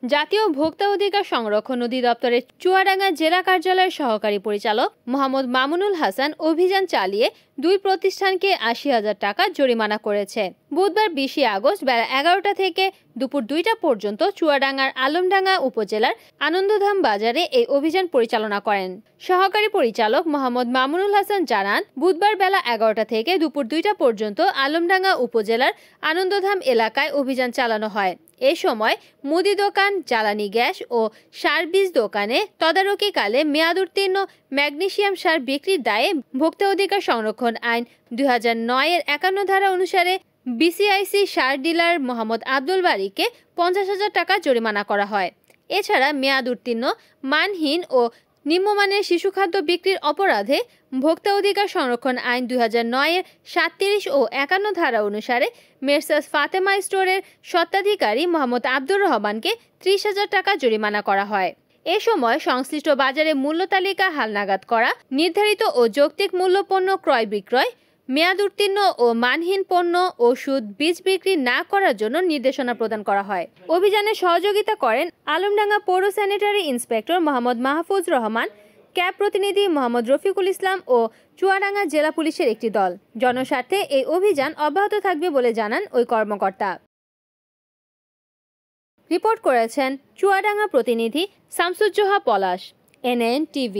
জাতীয় ভোক্তা অধিকার সংরক্ষণ অধিদপ্তরের চুয়াডাঙ্গা জেলা কার্যালয়ের সহকারী পরিচালক মোহাম্মদ মামুনুল হাসান অভিযান চালিয়ে দুই প্রতিষ্ঠানকে ৮০,০০০ টাকা জরিমানা করেছে। বুধবার ২০ আগস্ট বেলা ১১টা থেকে দুপুর ২টা পর্যন্ত চুয়াডাঙ্গার আলমডাঙ্গা উপজেলার আনন্দধাম বাজারে এই অভিযান পরিচালনা করেন। সহকারী পরিচালক মোহাম্মদ মামুনুল হাসান জানান, বুধবার বেলা ১১টা থেকে দুপুর ২টা পর্যন্ত আলমডাঙ্গা উপজেলার আনন্দধাম এলাকায় অভিযান চালানো হয়। এ সময় মুদি দোকান, জ্বালানি গ্যাস ও সার বীজ দোকানে তদারকিকালে মেয়াদোত্তীর্ণ ম্যাগনেসিয়াম সার বিক্রির দায়ে ভোক্তা অধিকার সংরক্ষণ আইন ২০০৯ এর ৫১ ধারা অনুসারে বিসিআইসি সার ডিলার মোহাম্মদ আব্দুল বারীকে ৫০,০০০ টাকা জরিমানা করা হয়। এছাড়া মেয়াদ উত্তীর্ণ, মানহীন ও নিম্নমানের শিশুখাদ্য বিক্রির অপরাধে ভোক্তা অধিকার সংরক্ষণ আইন ২০০৯ এর ৩৭ ও ৫১ ধারা অনুসারে মেসার্স ফাতেমা স্টোরের স্বত্বাধিকারী মোহাম্মদ আব্দুর রহমানকে ৩০,০০০ টাকা জরিমানা করা হয়। এ সময় সংশ্লিষ্ট বাজারে মূল্য তালিকা হালনাগাদ করা, নির্ধারিত ও যৌক্তিক মূল্য পণ্য ক্রয় বিক্রয়, মেয়াদ উত্তীর্ণ ও মানহীন পণ্য, ওষুধ, বীজ বিক্রি না করার জন্য নির্দেশনা প্রদান করা হয়। অভিযানে সহযোগিতা করেন আলমডাঙ্গা পৌর sanitary inspector Mohammad Mahfuz Rahman, cab প্রতিনিধি মোহাম্মদ রফিকুল ইসলাম ও চুয়াডাঙ্গা জেলা পুলিশের একটি দল। জনস্বার্থে এই অভিযান অব্যাহত থাকবে বলে জানান ওই কর্মকর্তা। রিপোর্ট করেছেন চুয়াডাঙ্গা প্রতিনিধি শামসুজ্জোহা পলাশ, NN TV।